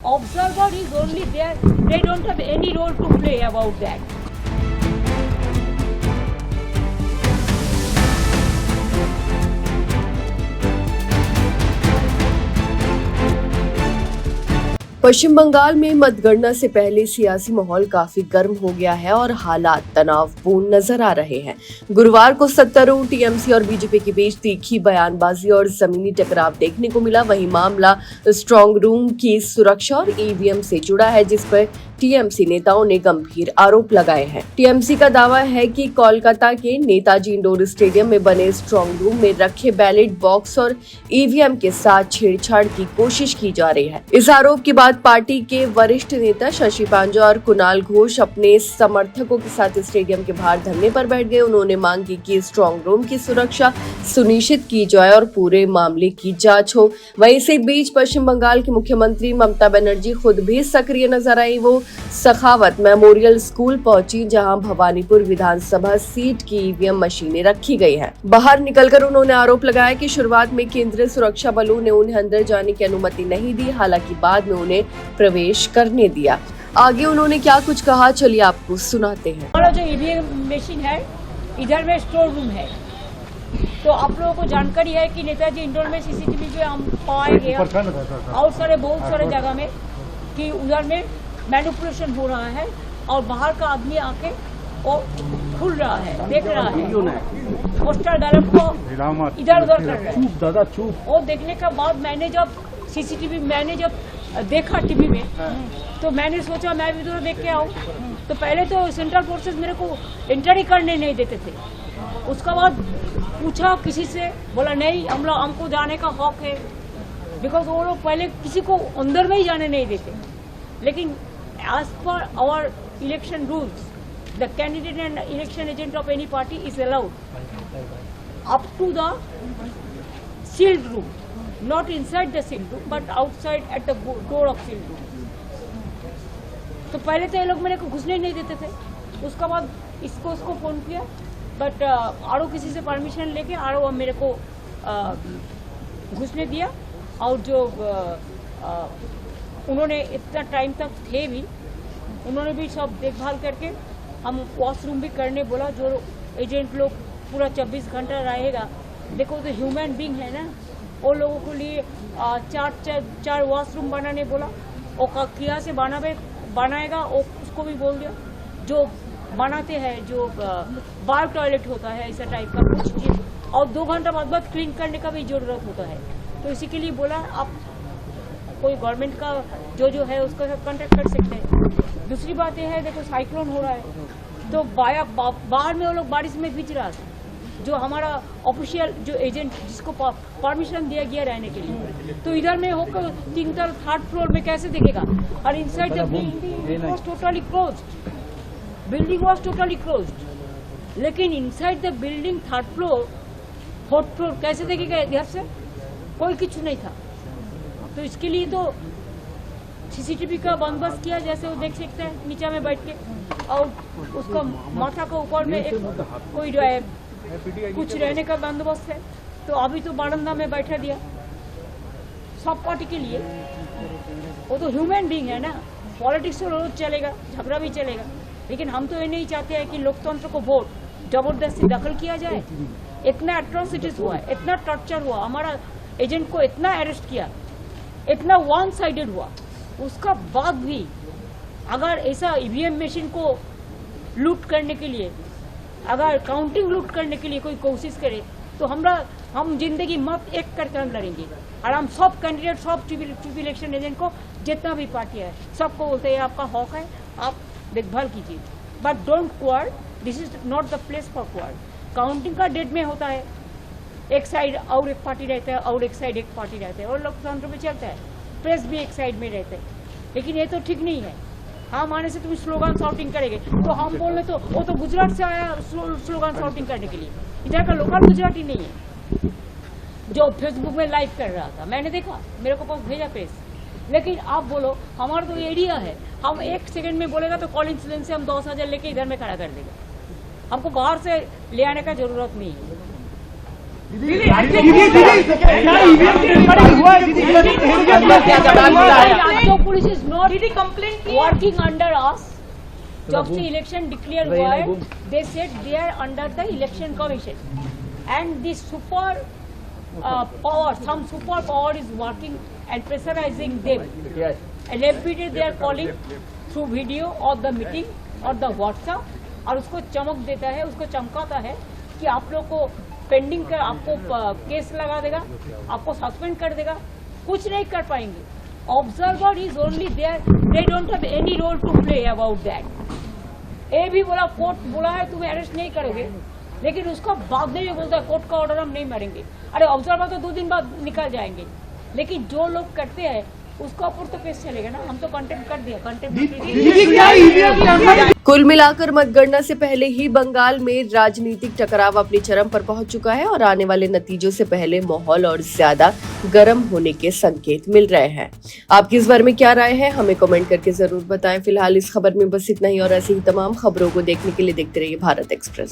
Observer is only there, they don't have any role to play about that. पश्चिम बंगाल में मतगणना से पहले सियासी माहौल काफी गर्म हो गया है और हालात तनावपूर्ण नजर आ रहे हैं। गुरुवार को सत्तारूढ़ टीएमसी और बीजेपी के बीच तीखी बयानबाजी और जमीनी टकराव देखने को मिला। वहीं मामला स्ट्रांग रूम की सुरक्षा और ईवीएम से जुड़ा है, जिस पर टीएमसी नेताओं ने गंभीर आरोप लगाए हैं। टीएमसी का दावा है कि कोलकाता के नेताजी इंडोर स्टेडियम में बने स्ट्रांग रूम में रखे बैलेट बॉक्स और ईवीएम के साथ छेड़छाड़ की कोशिश की जा रही है। इस आरोप के बाद पार्टी के वरिष्ठ नेता शशि पांजा और कुणाल घोष अपने समर्थकों के साथ स्टेडियम के बाहर धरने पर बैठ गए। उन्होंने मांग की कि स्ट्रांग रूम की सुरक्षा सुनिश्चित की जाए और पूरे मामले की जांच हो। वहीं इसी बीच पश्चिम बंगाल की मुख्यमंत्री ममता बनर्जी खुद भी सक्रिय नजर आई। वो सखावत मेमोरियल स्कूल पहुंची, जहां भवानीपुर विधानसभा सीट की ईवीएम मशीनें रखी गई हैं। बाहर निकलकर उन्होंने आरोप लगाया कि शुरुआत में केंद्रीय सुरक्षा बलों ने उन्हें अंदर जाने की अनुमति नहीं दी, हालांकि बाद में उन्हें प्रवेश करने दिया। आगे उन्होंने क्या कुछ कहा, चलिए आपको सुनाते हैं। हमारा जो ईवीएम मशीन है, इधर में स्टोर रूम है, तो आप लोगों को जानकारी है कि नेताजी इंडोर में सीसीटीवी पे हम पाए गए और बहुत सारे जगह में कि उधर में मैनिपुलेशन हो रहा है और बाहर का आदमी आके वो खुल रहा है, देख रहा है, पोस्टर डाले को इधर उधर कर रहा है। वो देखने के बाद मैंने जब सीसीटीवी देखा टीवी में, तो मैंने सोचा मैं भी उधर देख के आऊँ। तो पहले तो सेंट्रल फोर्सेस मेरे को एंटर ही करने नहीं देते थे। उसका बाद पूछा किसी से, बोला नहीं हमको जाने का हक है, बिकॉज वो लोग पहले किसी को अंदर में ही जाने नहीं देते। लेकिन as per our election rules, the candidate and election agent of any party is allowed up to the sealed room, not inside the sealed room but outside at the door of sealed room. तो पहले तो ये लोग मेरे को घुसने नहीं देते थे। उसका बाद उसको फोन किया, बट आरो किसी से परमिशन लेके आरो मेरे को घुसने दिया। और जो उन्होंने इतना टाइम तक थे भी, उन्होंने भी सब देखभाल करके हम वॉशरूम भी करने बोला। जो एजेंट लोग पूरा 24 घंटा रहेगा, देखो तो ह्यूमन बीइंग है ना, वो लोगों के लिए चार वॉशरूम बनाने बोला। वो किया से बनाएगा, उसको भी बोल दिया। जो बनाते हैं, जो बार टॉयलेट होता है ऐसा टाइप का कुछ चीज, और 2 घंटा बाद क्लीन करने का भी जरूरत होता है। तो इसी के लिए बोला आप कोई गवर्नमेंट का जो है उसका कॉन्टेक्ट कर सकते हैं। दूसरी बात यह है, देखो साइक्लोन हो रहा है, तो बाहर में वो लोग बारिश में भीज रहा था। जो हमारा ऑफिशियल जो एजेंट जिसको परमिशन दिया गया रहने के लिए, तो इधर में होकर 3rd फ्लोर में कैसे देखेगा। और inside the building was totally closed, building was totally closed. लेकिन inside the building 3rd floor 4th floor कैसे देखेगा इधर से? कोई कुछ नहीं था। तो इसके लिए तो सीसीटीवी का बंदोबस्त किया, जैसे वो देख सकते हैं नीचे में बैठ के, और उसका माथा के ऊपर में एक कोई कुछ रहने का बंदोबस्त है। तो अभी तो बारंदा में बैठा दिया सब पार्टी के लिए। वो तो ह्यूमन बीइंग है ना, पॉलिटिक्स तो रोज चलेगा, झगड़ा भी चलेगा, लेकिन हम तो ये नहीं चाहते हैं कि लोकतंत्र को वोट जबरदस्ती दखल किया जाए। इतना एट्रोसिटीज हुआ है, इतना टॉर्चर हुआ, हमारा एजेंट को इतना अरेस्ट किया, इतना वन साइडेड हुआ, उसका बाद भी अगर ऐसा ईवीएम मशीन को लूट करने के लिए, अगर काउंटिंग लूट करने के लिए कोई कोशिश करे, तो हम जिंदगी मत एक करके हम लड़ेंगे। और हम सब कैंडिडेट, सब चीफ इलेक्शन एजेंट को, जितना भी पार्टी है, सबको बोलते हैं आपका हक है, आप देखभाल कीजिए, but don't quarrel, this is not the place for quarrel. Counting का डेट में होता है, एक साइड और एक पार्टी रहता है और एक साइड एक पार्टी रहता है, और लोकतंत्र में चलता है, प्रेस भी एक साइड में रहता है। लेकिन ये तो ठीक नहीं है। हम आने से तुम स्लोगन शाउटिंग करेंगे, तो हम बोले तो वो तो गुजरात से आया स्लोगन शाउटिंग करने के लिए, इधर का लोकल गुजराती नहीं है जो फेसबुक में लाइव कर रहा था। मैंने देखा, मेरे को पास भेजा प्रेस। लेकिन आप बोलो हमारा तो एरिया है, हम 1 सेकंड में बोलेगा तो कॉल इंसिडेंट से हम 10,000 लेके इधर में खड़ा कर देगा। हमको बाहर से ले आने का जरूरत नहीं है। Police is not working under us. जब से इलेक्शन डिक्लेयर हुआ है, they said they are under the election commission and this super power, some super power is working and pressurizing them. And every day they are calling through video or the meeting or the WhatsApp, और उसको चमक देता है, उसको चमकाता है कि आप लोग को पेंडिंग कर, आपको केस लगा देगा, आपको सस्पेंड कर देगा, कुछ नहीं कर पाएंगे. Observer is only there, they don't have any role to play about that. ये भी बोला, कोर्ट बोला है तुम्हें अरेस्ट नहीं करोगे, लेकिन उसका बाद में बोलता है कोर्ट का ऑर्डर हम नहीं मारेंगे. अरे ऑब्जर्वर तो 2 दिन बाद निकल जाएंगे, लेकिन जो लोग करते हैं उसका ऊपर तो केस चलेगा ना. हम तो कंटेम्प्ट कर दिया, कंटेम्प्ट. कुल मिलाकर मतगणना से पहले ही बंगाल में राजनीतिक टकराव अपनी चरम पर पहुंच चुका है और आने वाले नतीजों से पहले माहौल और ज्यादा गर्म होने के संकेत मिल रहे हैं. आपकी इस बारे में क्या राय है, हमें कमेंट करके जरूर बताएं. फिलहाल इस खबर में बस इतना ही और ऐसी ही तमाम खबरों को देखने के लिए देखते रहिए भारत एक्सप्रेस.